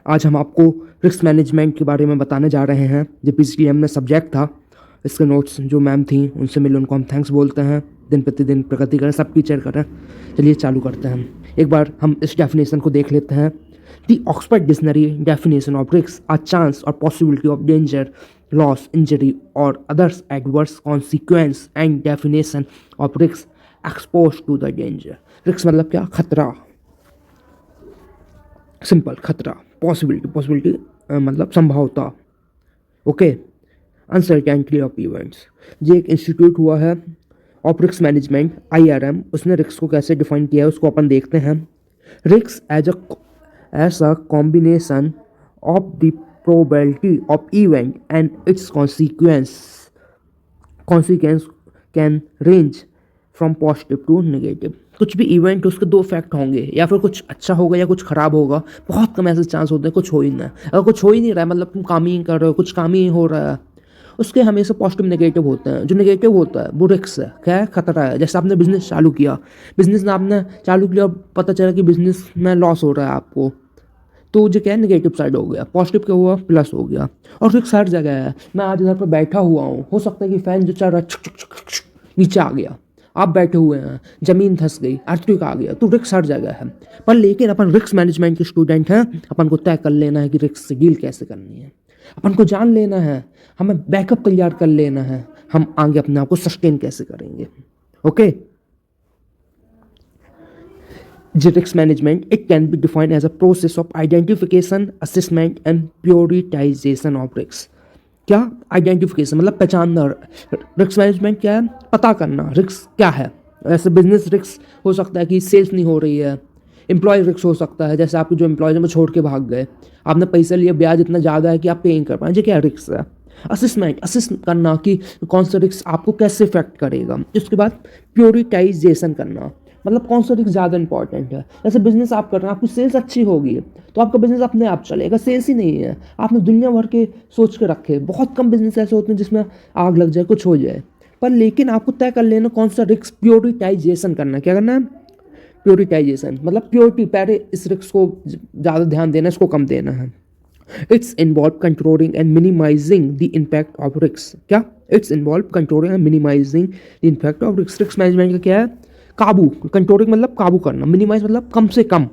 आज हम आपको रिस्क मैनेजमेंट के बारे में बताने जा रहे हैं। जो PCTM में सब्जेक्ट था, इसके नोट्स जो मैम थी उनसे मिले, उनको हम थैंक्स बोलते हैं। दिन प्रतिदिन प्रगति करें, सब टीचर करें। चलिए चालू करते हैं। एक बार हम इस डेफिनेशन को देख लेते हैं। The Oxford dictionary definition of risk a chance और possibility of danger, loss, injury और others adverse consequence and definition of risk expose to the danger. Risk मतलब क्या? खतरा। सिंपल, खतरा। पॉसिबिलिटी मतलब संभावता। ओके। Uncertainty of events. ये एक इंस्टीट्यूट हुआ है ऑफ रिस्क मैनेजमेंट, IRM। उसने रिस्क को कैसे डिफाइन किया है उसको अपन देखते हैं। Risk as a combination of the probability of event and its consequence can range from positive to negative. कुछ भी इवेंट उसके दो फैक्ट होंगे, या फिर कुछ अच्छा होगा या कुछ ख़राब होगा। बहुत कम ऐसे चांस होते हैं कुछ हो ही ना। अगर कुछ हो ही नहीं रहा है मतलब तुम काम ही कर रहे हो, कुछ काम ही हो रहा है, उसके हमेशा पॉजिटिव नेगेटिव होते हैं। जो नेगेटिव होता है वो रिस्क है, क्या है? खतरा है। जैसे आपने बिजनेस चालू किया, बिजनेस आपने चालू किया और पता चला कि बिजनेस में लॉस हो रहा है आपको, तो जो क्या है? नेगेटिव साइड हो गया। पॉजिटिव क्या हुआ? प्लस हो गया। और रिस्क हर जगह है। मैं आज इधर पर बैठा हुआ हूँ, हो सकता है कि फैन जो चल रहा है नीचे आ गया, आप बैठे हुए हैं, जमीन धंस गई, अर्थक्वेक आ गया, तो रिस्क हर जगह है। पर लेकिन अपन रिस्क मैनेजमेंट के स्टूडेंट हैं, अपन को तय कर लेना है कि रिस्क से डील कैसे करनी है। अपन को जान लेना है, हमें बैकअप तैयार कर लेना है, हम आगे अपने आप को सस्टेन कैसे करेंगे। Okay. Risk management, it can be defined as a process of identification, assessment and prioritization of risk। क्या? आइडेंटिफिकेशन मतलब पहचानना। रिस्क मैनेजमेंट क्या है? पता करना रिस्क क्या है। ऐसे बिजनेस रिस्क हो सकता है कि सेल्स नहीं हो रही है। एम्प्लॉय रिस्क हो सकता है, जैसे आपके जो एम्प्लॉयज हैं वो छोड़ के भाग गए, आपने पैसा लिया, ब्याज इतना ज़्यादा है कि आप पे नहीं कर पाए। ये क्या रिस्क है? असेस करना कि कौन सा रिस्क आपको कैसे इफेक्ट करेगा। उसके बाद प्योरिटाइजेशन करना, मतलब कौन सा रिस्क ज़्यादा इंपॉर्टेंट है। जैसे बिजनेस आप कर रहे हैं, आपकी सेल्स अच्छी होगी तो आपका बिजनेस अपने आप चलेगा। सेल्स ही नहीं है, आपने दुनिया भर के सोच के रखे। बहुत कम बिजनेस ऐसे होते हैं जिसमें आग लग जाए, कुछ हो जाए। पर लेकिन आपको तय कर लेना कौन सा रिस्क। प्योरिटाइजेशन करना। क्या करना है? प्योरिटाइजेशन मतलब प्योरिटी, पहले इस रिस्क को ज़्यादा ध्यान देना, इसको कम देना है। It's involve controlling and minimising the impact of risk. क्या? It's involve controlling and minimising the impact of risk. Risk management का क्या है? काबू। कंट्रोलिंग मतलब काबू करना, मिनिमाइज मतलब कम से कम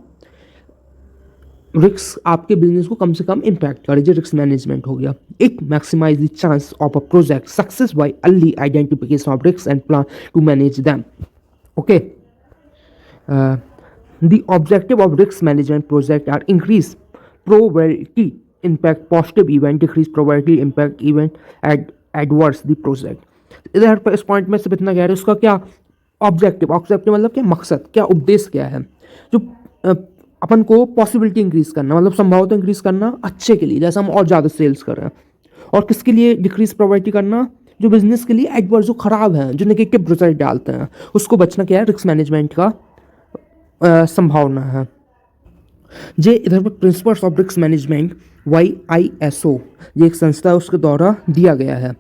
रिस्क आपके बिजनेस को कम से कम इम्पैक्ट करे। जो रिस्क मैनेजमेंट हो गया। It maximise the chance of a project success by early identification of risk and plan to manage them. Okay. The objective of risk management project are increase probability impact positive event, decrease probability impact event adverse the project. इधर पर इस point में सिर्फ इतना कह रहे हैं, उसका क्या ऑब्जेक्टिव मतलब क्या मकसद, क्या उद्देश्य क्या है। जो अपन को पॉसिबिलिटी इंक्रीज करना मतलब संभावना इंक्रीज करना अच्छे के लिए, जैसे हम और ज़्यादा सेल्स कर रहे हैं। और किसके लिए डिक्रीज प्रोबेबिलिटी करना? जो बिजनेस के लिए एडवर्स, जो खराब है, जो नेगेटिव रिजल्ट डालते हैं, उसको बचना क्या है? रिस्क मैनेजमेंट का संभावना है। जे इधर पर principles of risk management YISO, ये एक संस्था है, उसके द्वारा दिया गया है।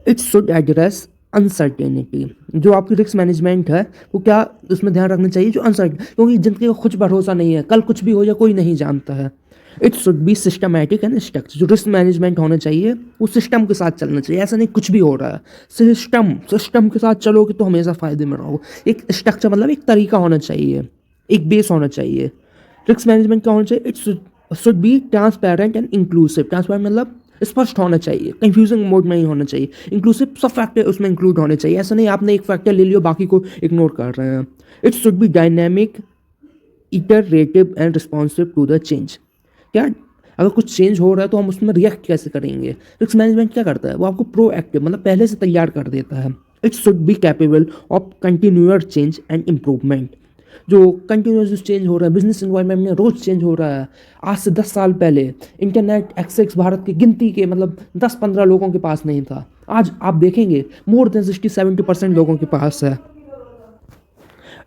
It should address uncertainty. जो आपकी रिस्क मैनेजमेंट है वो क्या उसमें ध्यान रखना चाहिए? जो अनसर्टेन, क्योंकि जिंदगी का कुछ भरोसा नहीं है, कल कुछ भी हो जाए कोई नहीं जानता है। It should B systematic and structure. जो रिस्क मैनेजमेंट होना चाहिए वो सिस्टम के साथ चलना चाहिए। ऐसा नहीं कुछ भी हो रहा है, सिस्टम के साथ चलोगे तो हमेशा फ़ायदे में रहोगे। एक स्ट्रक्चर मतलब एक तरीका होना चाहिए, एक बेस होना चाहिए। रिस्क मैनेजमेंट क्या होना चाहिए? It should be transparent and inclusive. Transparent मतलब स्पष्ट होना चाहिए, कंफ्यूजिंग मोड में नहीं होना चाहिए। इंक्लूसिव, सब फैक्टर उसमें इंक्लूड होने चाहिए। ऐसा नहीं आपने एक फैक्टर ले लियो बाकी को इग्नोर कर रहे हैं। It should be dynamic, iterative and responsive to the change. क्या? अगर कुछ चेंज हो रहा है तो हम उसमें रिएक्ट कैसे करेंगे। रिस्क मैनेजमेंट क्या करता है? वो आपको प्रोएक्टिव मतलब पहले से तैयार कर देता है। It should be capable of continual change and improvement. जो कंटिन्यूस चेंज हो रहा है, बिजनेस इन्वायरमेंट में रोज़ चेंज हो रहा है। आज से 10 साल पहले इंटरनेट एक्सेस भारत की गिनती के मतलब 10-15 लोगों के पास नहीं था। आज आप देखेंगे मोर देन 60-70% लोगों के पास है।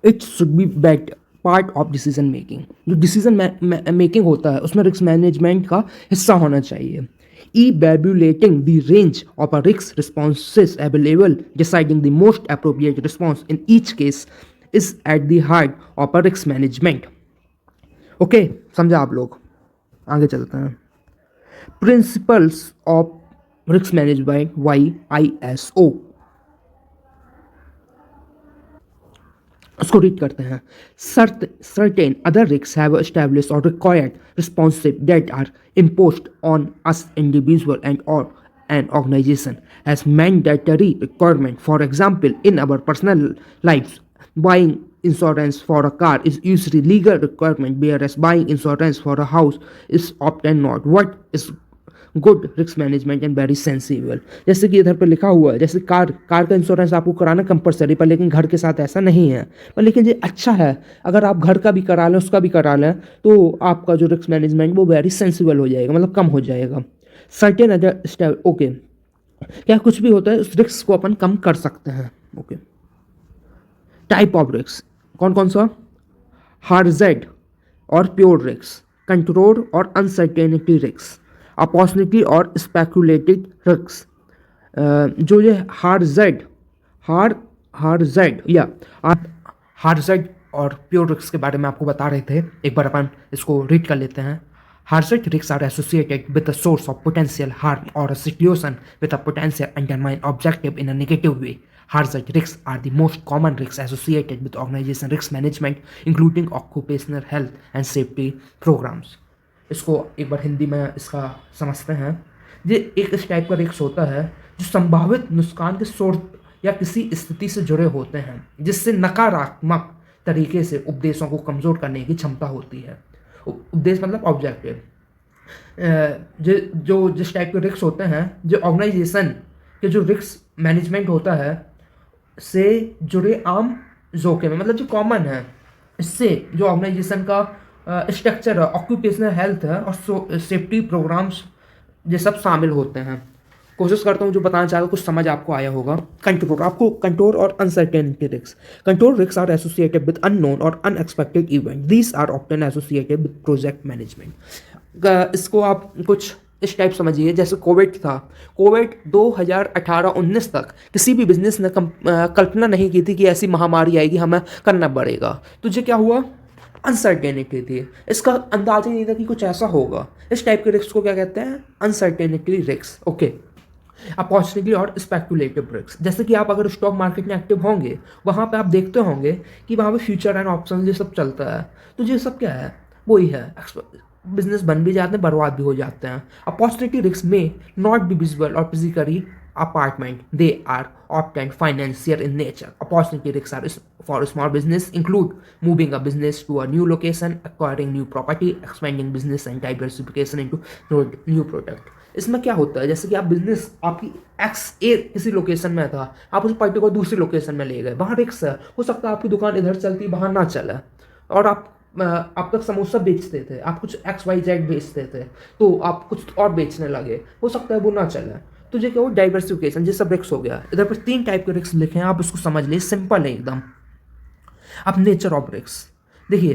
It should be bet part of decision making. जो डिसीजन मेकिंग होता है उसमें रिस्क मैनेजमेंट का हिस्सा होना चाहिए। Evaluating the range of a risk responses available, deciding the most appropriate response in each case is at the heart of a risk management। Okay, समझा आप लोग? आगे चलते हैं। Principles of risk management YISO, उसको रीड करते हैं। Certain other risk have established और required responsive that are imposed on us individual and or an organization as mandatory requirement. For example, in our personal lives, buying insurance for a car is usually legal requirement, whereas buying insurance for a house is often not. What is good risk management and very sensible. जैसे कि इधर पर लिखा हुआ है, जैसे car का insurance आपको कराना कंपलसरी पर, लेकिन घर के साथ ऐसा नहीं है। पर लेकिन ये अच्छा है, अगर आप घर का भी करा लें उसका भी करा लें तो आपका जो रिस्क मैनेजमेंट वो वेरी सेंसिबल हो जाएगा, मतलब कम हो जाएगा। सर्टेन अदर स्टेप, ओके, क्या कुछ भी होता है उस रिस्क को अपन कम कर सकते हैं। ओके, टाइप ऑफ रिस्क कौन कौन सा? हार्जेड और प्योर रिस्क, कंट्रोल और अनसर्टेनिटी रिस्क, अपॉर्चुनिटी और स्पेकुलेटेड रिस्क। जो ये हार्जेड और प्योर रिस्क के बारे में आपको बता रहे थे, एक बार अपन इसको रीड कर लेते हैं। Hazard risks are associated with a source of potential harm or a situation with a potential undermine objective in a negative way. Hazard risks are the most common risks associated with organization risk management, including occupational health and safety programs. इसको एक बार हिंदी में इसका समझते हैं। ये एक इस type का रिस्क होता है जो संभावित नुकसान के सोर्स या किसी स्थिति से जुड़े होते हैं जिससे नकारात्मक तरीके से उपदेशों को कमज़ोर करने की क्षमता होती है। उपदेश मतलब ऑब्जेक्टिव। जो जिस टाइप के रिस्क होते हैं, जो ऑर्गेनाइजेशन के जो रिस्क मैनेजमेंट होता है से जुड़े आम जोखिम है, मतलब जो कॉमन है, इससे जो ऑर्गेनाइजेशन का स्ट्रक्चर है, ऑक्यूपेशनल हेल्थ है और सेफ्टी प्रोग्राम्स ये सब शामिल होते हैं। कोशिश करता हूँ जो बताना चाहता हूँ कुछ समझ आपको आया होगा। कंट्रोल, आपको कंट्रोल और uncertainty risk. Control risk are associated with unknown और unexpected event, these are often associated with project management. इसको आप कुछ इस टाइप समझिए, जैसे कोविड था। कोविड 2018-19 तक किसी भी बिजनेस ने कल्पना नहीं की थी कि ऐसी महामारी आएगी, हमें करना पड़ेगा। तो ये क्या हुआ? अनसर्टेनिटी थी, इसका अंदाजा नहीं था कि कुछ ऐसा होगा। इस टाइप के रिस्क को क्या कहते हैं? Uncertainty risk. ओके, अपॉर्चुनिटी और स्पेकुलेटिव रिस्क, जैसे कि आप अगर स्टॉक मार्केट में एक्टिव होंगे, वहाँ पे आप देखते होंगे कि वहाँ पे फ्यूचर एंड ऑप्शन ये सब चलता है। तो ये सब क्या है? वही है, बिजनेस बन भी जाते हैं, बर्बाद भी हो जाते हैं। अपॉर्चुनिटी रिस्क में नॉट बी विजिबल और physically apartment, they are often financial in nature. Opportunity risks are for small business include moving a business to a new location, acquiring new property, expanding business and diversification into new product. इसमें क्या होता है, जैसे कि आप business आपकी XA किसी location में था, आप उस पर्टिकुलर दूसरी लोकेशन में ले गए, वहाँ रिस्क है, हो सकता है आपकी दुकान इधर चलती वहाँ ना चले, और आप तक समोसा बेचते थे, आप कुछ XYZ बेचते थे, तो आप कुछ और बेचने लगे, हो सकता है वो ना चले। तो ये क्या हो? डाइवर्सिफिकेशन, ये सब रिस्क हो गया। इधर पर 3 टाइप के रिस्क लिखे हैं, आप उसको समझ लीजिए, सिंपल है एकदम। अब नेचर ऑफ रिस्क देखिए,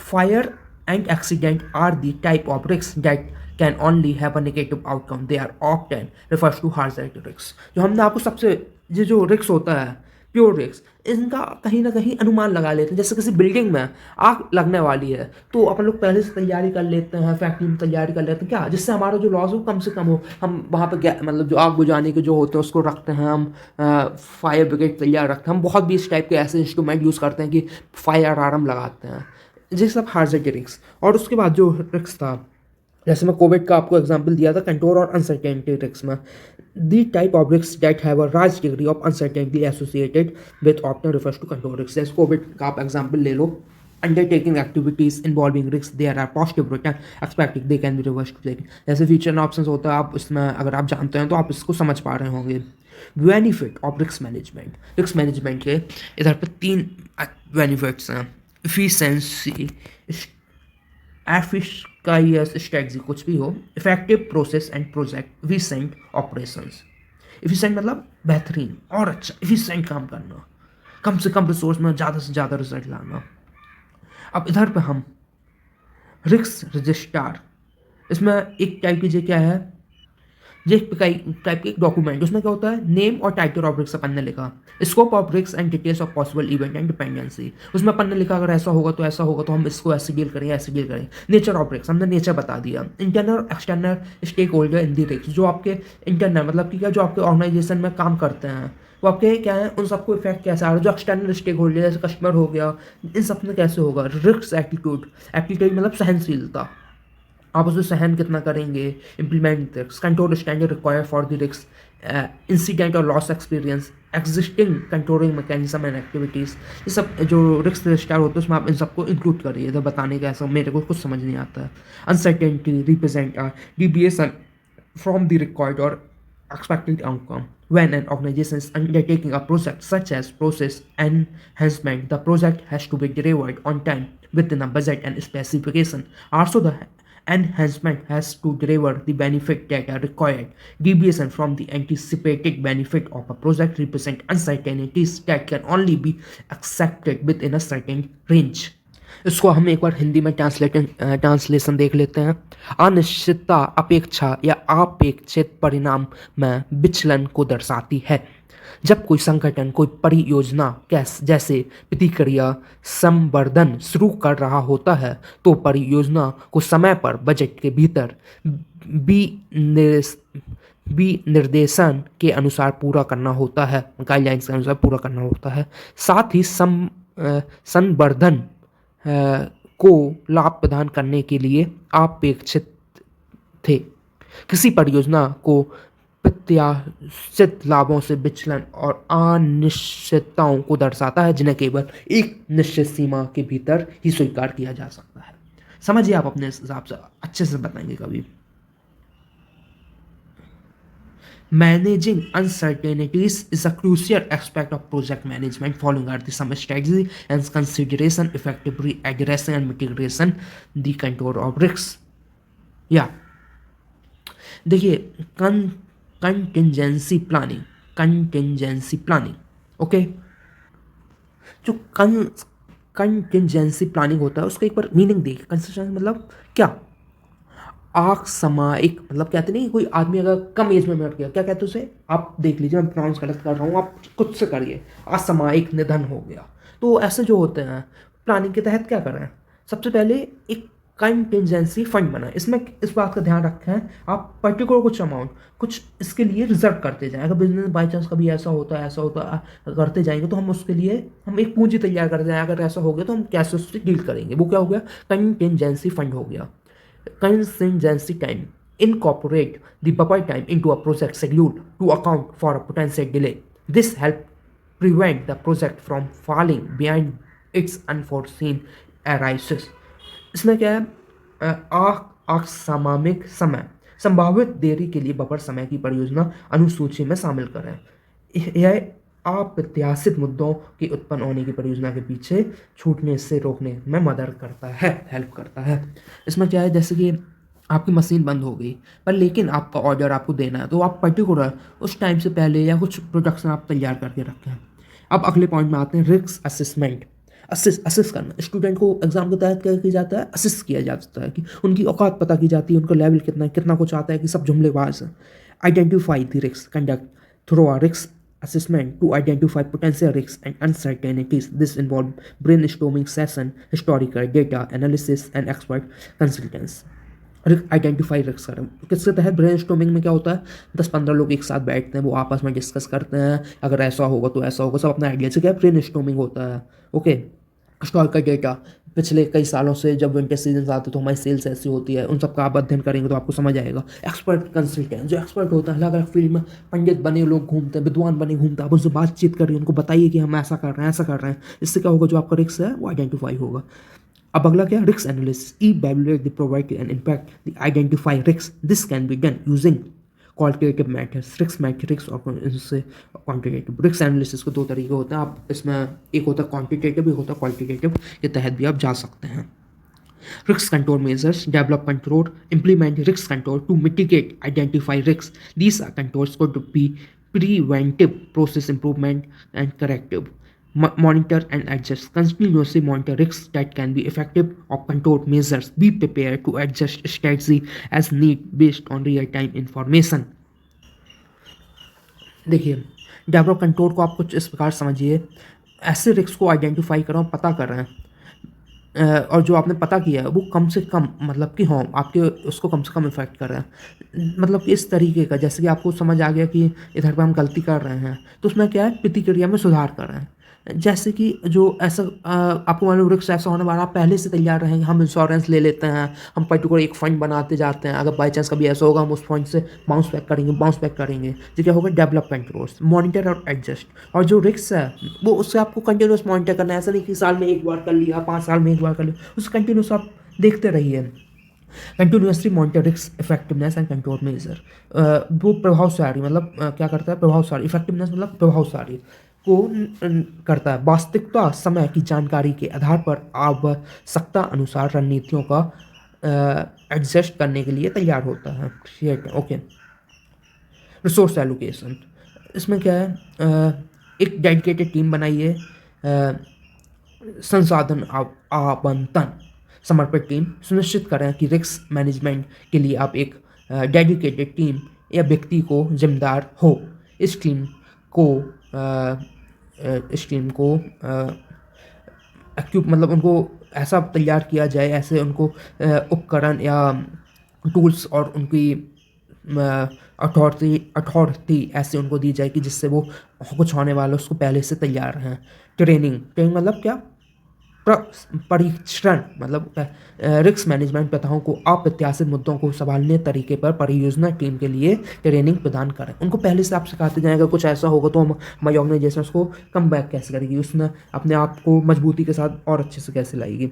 fire and accident are the type of risk that can only have a negative outcome, they are often refers to हार्जेड रिस्क। जो हमने आपको सबसे ये जो रिस्क होता है प्योर रिस्क, इनका कहीं ना कहीं अनुमान लगा लेते हैं। जैसे किसी बिल्डिंग में आग लगने वाली है तो अपन लोग पहले से तैयारी कर लेते हैं, फैक्ट्री में तैयारी कर लेते हैं, क्या जिससे हमारा जो लॉस हो कम से कम हो। हम वहाँ पे मतलब जो आग बुझाने के जो होते हैं उसको रखते हैं, हम फायर ब्रिगेड तैयार रखते हैं, हम बहुत भी इस टाइप के ऐसे इंस्ट्रूमेंट यूज़ करते हैं कि फायर अलार्म लगाते हैं। ये सब हार्जेड रिस्क। और उसके बाद जो रिस्क था, जैसे मैं कोविड का आपको एग्जांपल दिया था, कंट्रोल और अनसर्टेनिटी रिस्क में, the type of risk that have a large degree of uncertainty associated with often refers to control risk. जैसे कोविड का आप एग्जांपल ले लो, undertaking activities involving risk there are positive return expected they can be reverse to taking. जैसे future option होता है, आप इसमें अगर आप जानते हैं तो आप इसको समझ पा रहे होंगे। Benefit of risk management, risk management के इधर पर 3 बेनिफिट्स हैं। इफिशिएंसी, एफिशिएंस स्ट्रेटजी कुछ भी हो, effective process and project, efficient operations. Efficient मतलब बेहतरीन और अच्छा, एफिशिएंट काम करना, कम से कम रिसोर्स में ज़्यादा से ज़्यादा रिजल्ट लाना। अब इधर पे हम रिस्क रजिस्ट्रार, इसमें एक टाइप की क्या है, ये एक टाइप की डॉक्यूमेंट, उसमें क्या होता है, नेम और टाइटल ऑफ रिस्क अपन ने लिखा, scope of risk and details of possible event and dependency, उसमें अपन ने लिखा अगर ऐसा होगा तो ऐसा होगा, तो हम इसको ऐसे डील करेंगे, ऐसे डील करेंगे। नेचर ऑफ रिस्क हमने नेचर बता दिया। इंटरनल और external stake holder in the risk, जो आपके इंटरनल मतलब कि क्या, जो आपके ऑर्गेनाइजेशन में काम करते हैं वो आपके क्या है, उन सबको इफेक्ट कैसे आ रहा है, जो एक्सटर्नल स्टेक होल्डर जैसे कस्टमर हो गया, इन सब में कैसे होगा। रिस्क एटीट्यूड, एटीट्यूड मतलब सहनशीलता, आप उसे सहन कितना करेंगे। Implement risk, control standard require for the risk incident और loss experience, existing controlling mechanism and activities, ये सब जो रिस्क रजिस्टर होते हैं उसमें आप इन सबको इंक्लूड करिए। तो बताने का ऐसा मेरे को कुछ समझ नहीं आता है। Uncertainty represent deviation from the required or expected outcome. When an organization is undertaking a project such as process enhancement, the project has to be delivered on time within a budget and specification. Also, the enhancement has to deliver the benefit that are required. Deviation from the anticipated benefit of a project represent uncertainties that can only be accepted within a certain range. इसको हम एक बार हिंदी में translation देख लेते हैं। अनिश्चितता अपेक्षा या अपेक्षित परिणाम में विचलन को दर्शाती है। जब कोई संगठन कोई परियोजना जैसे प्रतिक्रिया संवर्धन शुरू कर रहा होता है तो परियोजना को समय पर बजट के भीतर विनिर्देशन के अनुसार पूरा करना होता है, गाइडलाइंस के अनुसार पूरा करना होता है। साथ ही संवर्धन को लाभ प्रदान करने के लिए अपेक्षित थे। किसी परियोजना को प्रत्याशित लाभों से विचलन और अनिश्चितताओं को दर्शाता है जिन्हें केवल एक निश्चित सीमा के भीतर ही स्वीकार किया जा सकता है। समझिए, आप अपने हिसाब से अच्छे से बताएंगे कभी। Managing uncertainties is a crucial aspect of project management. Following are the some strategy and consideration effectively addressing and mitigation the control of risks. Yeah, देखिए कंटिजेंसी प्लानिंग ओके। जो कंटिजेंसी प्लानिंग होता है उसका एक बार मीनिंग देखिए। Contingency मतलब क्या, असामयिक, मतलब कहते नहीं कोई आदमी अगर कम एज में मर गया, क्या कहते हैं उसे, आप देख लीजिए, मैं प्रोनाउंस गलत कर रहा हूँ, आप खुद से करिए, असामयिक निधन हो गया। तो ऐसे जो होते हैं प्लानिंग के तहत क्या कर रहे हैं, सबसे पहले एक कंटिजेंसी फंड बनाए। इसमें इस बात का ध्यान रखें आप पर्टिकुलर कुछ अमाउंट कुछ इसके लिए रिजर्व करते जाएं। अगर बिजनेस बाई चांस कभी ऐसा होता करते जाएंगे तो हम उसके लिए हम एक पूंजी तैयार करते जाएं। अगर ऐसा हो गया तो हम कैसे उससे डील करेंगे, वो क्या हो गया, कंटिजेंसी फंड हो गया। Contingency time incorporate the buffer time into a project schedule to account for a potential delay. This helps prevent the project from falling behind its unforeseen arises. इसमें क्या है, असामयिक समय, संभावित देरी के लिए बफर समय की परियोजना अनुसूची में शामिल करें। यह अप्रत्याशित मुद्दों के उत्पन्न होने की परियोजना के पीछे छूटने से रोकने में मदद करता है, हेल्प करता है। इसमें क्या है, जैसे कि आपकी मशीन बंद हो गई पर लेकिन आपका ऑर्डर आपको देना है, तो आप पर्टिकुलर उस टाइम से पहले या कुछ प्रोडक्शन आप तैयार करके रखें। अब अगले पॉइंट में आते हैं, रिस्क असेसमेंट। असिस्ट करना, स्टूडेंट को एग्जाम के तहत क्या किया जाता है, असिस्ट किया जाता है कि उनकी औकात पता की जाती है, उनका लेवल कितना कुछ आता है कि सब जुमलेबाज है। Identify the risk, conduct through a risk assessment to identify potential risks and uncertainties. This involves brainstorming session, historical data analysis and expert consultants. Identify risk करें, किसके तहत, ब्रेनस्टॉर्मिंग में क्या होता है, 10-15 लोग एक साथ बैठते हैं, वो आपस में डिस्कस करते हैं, अगर ऐसा होगा तो ऐसा होगा, सब अपने आइडिया से, क्या ब्रेनस्टॉर्मिंग होता है। ओके, हिस्टोरिकल डेटा, पिछले कई सालों से जब विंटर सीजन आते तो हमारी सेल्स ऐसी होती है, उन सबका आप अध्ययन करेंगे तो आपको समझ आएगा। एक्सपर्ट कंसल्टेंट, जो एक्सपर्ट होता है अलग अलग फील्ड में, पंडित बने लोग घूमते हैं, विद्वान बने घूमते हैं, आप उनसे बातचीत करिए, उनको बताइए कि हम ऐसा कर रहे हैं, ऐसा कर रहे हैं। इससे क्या होगा, जो आपका रिस्क है वो आइडेंटिफाई होगा। अब अगला क्या, risk analysis, evaluate the probability and impact the identify risk. This can be done using qualitative methods, risk matrix और इनसे क्वांटिटेटिव। रिस्क एनालिसिस के दो तरीके होते हैं, आप इसमें एक होता है क्वांटिटेटिव, एक होता है क्वालिटेटिव, के तहत भी आप जा सकते हैं। Risk control measures, develop control, implement risk control to mitigate, identify risks. These controls could be preventive, process improvement, and corrective. Monitor and adjust. Continuously monitor risks that can be effective or control measures. Be prepared to adjust strategy as need based on real-time information. देखिए, develop control को आप कुछ इस प्रकार समझिए, ऐसे risk को identify कर रहा हूँ, पता कर रहे हैं, और जो आपने पता किया है वो कम से कम, मतलब कि हाँ, आपके उसको कम से कम इफ़ेक्ट कर रहा है। मतलब कि इस तरीके का, जैसे कि आपको समझ आ गया कि इधर पे हम गलती कर रहे हैं, तो उसमें क्या है, प्रतिक्रिया में सुधार कर रहे हैं। जैसे कि जो ऐसा आपको मालूम रिस्क ऐसा होने वाला, आप पहले से तैयार रहेंगे, हम इंश्योरेंस ले लेते हैं, हम पर्टिकुलर एक फ़ंड बनाते जाते हैं, अगर बाई चांस कभी ऐसा होगा हम उस फंड से बाउंस बैक करेंगे। तो क्या होगा, डेवलपमेंट रोल्स, मॉनिटर और एडजस्ट। और जो रिस्क है वो, उससे आपको कंटिन्यूस मॉनिटर करना है, ऐसा नहीं कि साल में एक बार कर लिया, 5 साल में एक बार कर लिया, उस कंटिन्यूस आप देखते रहिए। Continuously monitor risk effectiveness and control measure. वो प्रभावशाली, मतलब क्या करता है, प्रभावशाली, इफेक्टिवनेस मतलब प्रभावशाली को करता है, वास्तविकता समय की जानकारी के आधार पर आवश्यकता अनुसार रणनीतियों का एडजस्ट करने के लिए तैयार होता है। ठीक है, ओके। रिसोर्स एलोकेशन, इसमें क्या है, एक डेडिकेटेड टीम बनाइए, संसाधन आवंटन, समर्पित टीम सुनिश्चित करें कि रिस्क मैनेजमेंट के लिए आप एक डेडिकेटेड टीम या व्यक्ति को जिम्मेदार हो। इस टीम को मतलब उनको ऐसा तैयार किया जाए, ऐसे उनको उपकरण या टूल्स और उनकी अथॉरिटी ऐसे उनको दी जाए कि जिससे वो कुछ होने वाला उसको पहले से तैयार हैं। ट्रेनिंग मतलब क्या, परीक्षण, मतलब रिस्क मैनेजमेंट प्रथाओं को अप्रत्याशित मुद्दों को संभालने तरीके पर परियोजना टीम के लिए ट्रेनिंग प्रदान करें। उनको पहले से आप सिखाते जाएंगे, कुछ ऐसा होगा तो हम हमारी ऑर्गेनाइजेशन उसको कम बैक कैसे करेगी, उसमें अपने आप को मजबूती के साथ और अच्छे से कैसे लाएगी।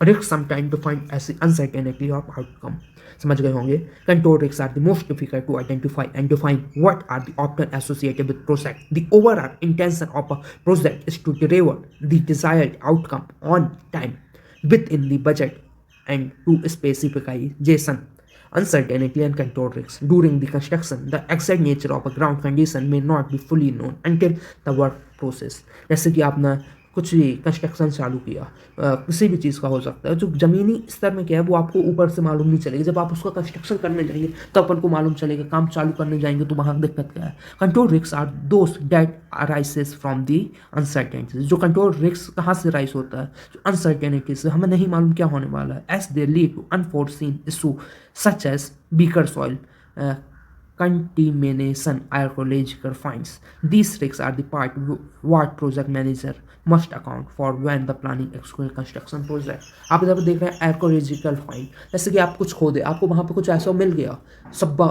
रिस्क समटाइम डिफाइंड ऐसी अनसर्टेनिटी ऑफ आउटकम, समझ गए होंगे। Control risk are the most difficult to identify and define what are the option associated with project. The overall intention of a project is to deliver the desired outcome on time within the budget and to specification. Uncertainty and control risks during the construction. The exact nature of a ground condition may not be fully known until the work process. जैसे कि आपने कुछ भी construction चालू किया, किसी भी चीज़ का हो सकता है, जो ज़मीनी स्तर में क्या है वो आपको ऊपर से मालूम नहीं चलेगी, जब आप उसका कंस्ट्रक्शन करने जाएंगे तब अपन को मालूम चलेगा, काम चालू करने जाएंगे तो वहाँ दिक्कत क्या है। कंट्रोल रिस्क आर दोस्त डेट अराइसेस फ्रॉम दी अनसर्टेनिटीज। जो कंट्रोल रिस्क कहाँ से राइज होता है, जो अनसर्टेनिटी से, हमें नहीं मालूम क्या होने वाला है। As they lead to unforeseen issue such as weaker soil, contamination, archaeological finds. These risks are the part what project manager must account for when the planning executing construction project. आप इधर पर देख रहे हैं archaeological find, जैसे कि आप कुछ खोदे, आपको वहाँ पे कुछ ऐसा मिल गया, सब्बा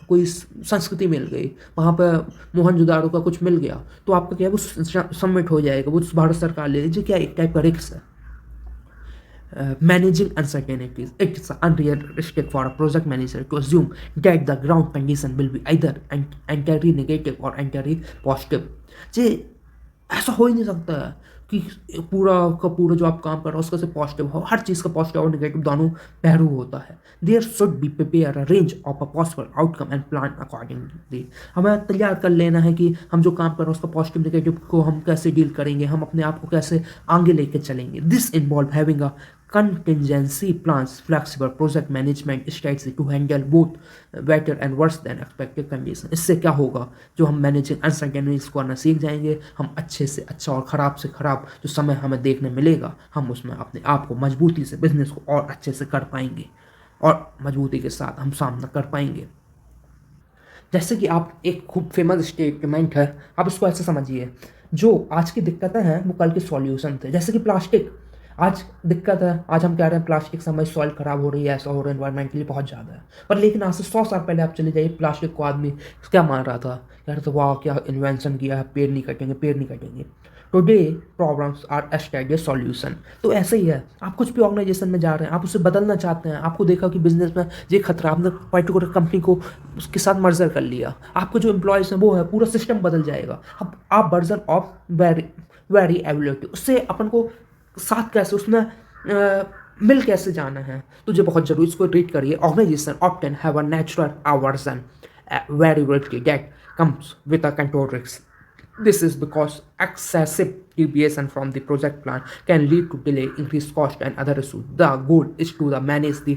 कोई संस्कृति मिल गई, वहाँ पे मोहनजोदाड़ो का कुछ मिल गया, तो आपका क्या है वो सबमिट हो जाएगा, वो भारत सरकार ले लीजिए, क्या एक टाइप का रिस्क है। Managing uncertainties. It's unrealistic for a project manager to assume that the ground condition will be either entirely negative or entirely positive. जी, ऐसा हो ही नहीं सकता है कि पूरा का पूरा जो आप काम कर रहे हो उसका से पॉजिटिव हो, हर चीज़ का पॉजिटिव और नेगेटिव दोनों पहलू होता है। There should be prepare a range of a possible outcome and plan accordingly. हमें तैयार कर लेना है कि हम जो काम कर रहे हैं उसका पॉजिटिव नेगेटिव को हम कैसे डील करेंगे, हम अपने आप को कैसे आगे लेके चलेंगे। This involve having a contingency plans, flexible project management strategy to handle both better and worse than expected condition. इससे क्या होगा, जो हम मैनेजिंग अनसर्टेनिटीज को करना सीख जाएंगे, हम अच्छे से अच्छा और ख़राब से ख़राब जो समय हमें देखने मिलेगा, हम उसमें अपने आप को मजबूती से, बिजनेस को और अच्छे से कर पाएंगे और मजबूती के साथ हम सामना कर पाएंगे। जैसे कि आप, एक खूब फेमस स्टेटमेंट है, आप इसको ऐसे समझिए, जो आज की दिक्कतें हैं वो कल के सॉल्यूशन थे। जैसे कि प्लास्टिक आज दिक्कत है, आज हम कह रहे हैं प्लास्टिक से हमारी सॉइल खराब हो रही है, ऐसा हो रहा है, एनवायरनमेंट के लिए बहुत ज़्यादा है, पर लेकिन आज से 100 साल पहले आप चले जाइए, प्लास्टिक को आदमी क्या मान रहा था, कह रहा था वाह क्या इन्वेंशन किया है, पेड़ नहीं कटेंगे, पेड़ नहीं कटेंगे। टुडे प्रॉब्लम्स आर एस्टेड ए सॉल्यूशन। तो ऐसे ही है, आप कुछ भी ऑर्गेनाइजेशन में जा रहे हैं, आप उसे बदलना चाहते हैं, आपको देखा कि बिजनेस में ये खतरा, आपने पर्टिकुलर कंपनी को उसके साथ मर्जर कर लिया, आपके जो एम्प्लॉयज़ हैं वो है, पूरा सिस्टम बदल जाएगा। अब आप वर्जन ऑफ वेरी एबिलिटी, उससे अपन को साथ कैसे उसमें मिल कैसे जाना है, तो जो बहुत जरूरी, इसको रीड करिए। Organisation often have a natural aversion variability that comes with a control risk. This is because excessive deviation from the project plan can lead to delay, increased cost, and other issues. The goal is to manage the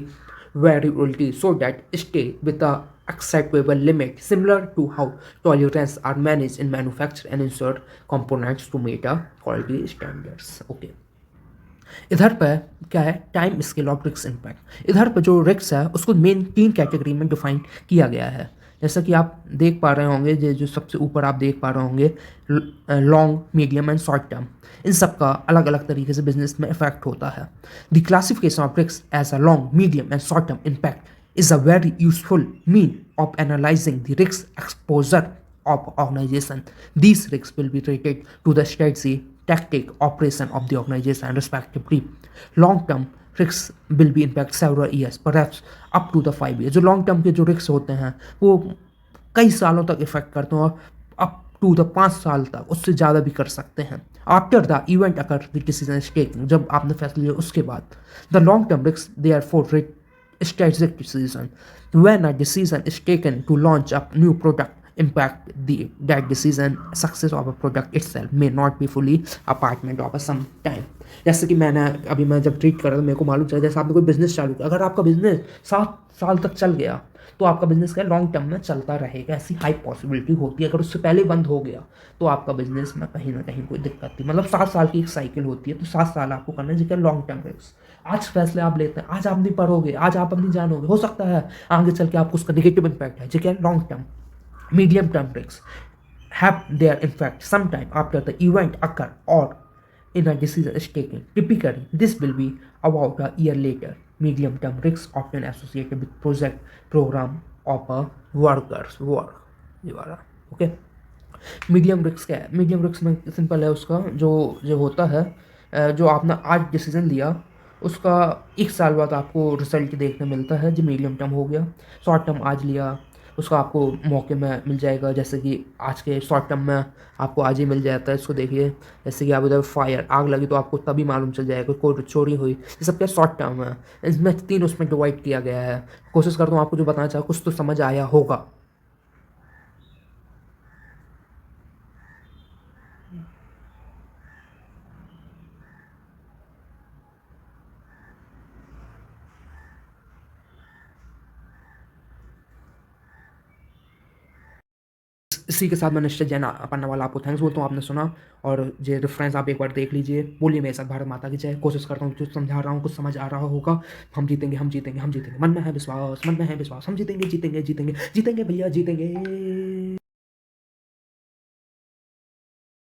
variability so that stay with a acceptable limit, similar to how tolerance are managed in manufacture and ensure components to meet a quality standards. Okay. इधर पे क्या है, time scale of risk impact. इधर पे जो risk है उसको main 3 category में डिफाइन किया गया है। जैसा कि आप देख पा रहे होंगे, जो सबसे ऊपर आप देख पा रहे होंगे, long, medium and short term, इन सब का अलग अलग तरीके से बिजनेस में इफेक्ट होता है। The classification of risk as a long, medium and short term impact is a very useful mean of analyzing the risk exposure of organization. These risks will be related to the strategy, tactic, operation of the organization respectively. Long-term risks will be impact several years, perhaps up to the 5 years. जो long term के जो risks होते हैं वो कई सालों तक effect करते हैं और अप टू द 5 साल तक, उससे ज़्यादा भी कर सकते हैं। After the event occur the decision is taking, जब आपने फैसला लिया उसके बाद। The long term risk they are for strategic decision. When a decision is taken to launch a new product, impact that decision success of a product itself may not be fully a part of a some time. जैसे कि मैं जब treat कर रहा था मेरे को मालूम चला, जैसे आपने कोई बिजनेस चालू किया, अगर आपका बिजनेस 7 साल तक चल गया तो आपका बिजनेस का लॉन्ग टर्म में चलता रहेगा, ऐसी हाई पॉसिबिलिटी होती है। अगर उससे पहले बंद हो गया तो आपका बिजनेस में कहीं ना कहीं कोई दिक्कत थी। मतलब 7 साल की एक साइकिल होती है, तो 7 साल आपको करना है जिसका लॉन्ग टर्म रिस्क। आज फैसले आप लेते हैं, आज आप नहीं पढ़ोगे, आज आप अपनी जानोगे, हो सकता है आगे चल के आपको उसका नेगेटिव इम्पैक्ट है, जो क्या long term. Medium term risk have their impact sometime after the event occur or in a decision is taken. Typically, this will be about a year later. Medium term risks often associated with project, program of a workers work. ये वाला okay. Medium risk क्या है? Medium risk में simple है, उसका जो जो होता है, जो आपने आज डिसीजन लिया उसका 1 साल बाद आपको रिजल्ट देखने मिलता है, जो मीडियम टर्म हो गया। शॉर्ट टर्म आज लिया उसका आपको मौके में मिल जाएगा, जैसे कि आज के शॉर्ट टर्म में आपको आज ही मिल जाता है। इसको देखिए, जैसे कि आप उधर फायर आग लगी तो आपको तभी मालूम चल जाएगा, कोई चोरी हुई, ये सब क्या शॉर्ट टर्म है। इसमें 3 उसमें डिवाइड किया गया है। कोशिश करता हूँ आपको जो बताना चाहूँ कुछ तो समझ आया होगा। इसी के साथ मैं निश्चित जैन पन्ना वाला आपको थैंक्स बोलता हूँ, आपने सुना। और ये रेफरेंस आप एक बार देख लीजिए। बोलिए मेरे साथ, भारत माता की जय। कोशिश करता हूँ जो समझा रहा हूँ कुछ समझ आ रहा होगा। हम जीतेंगे, हम जीतेंगे, हम जीतेंगे, मन में है विश्वास, मन में है विश्वास, हम जीतेंगे, जीतेंगे, जीतेंगे, जीतेंगे भैया, जीतेंगे।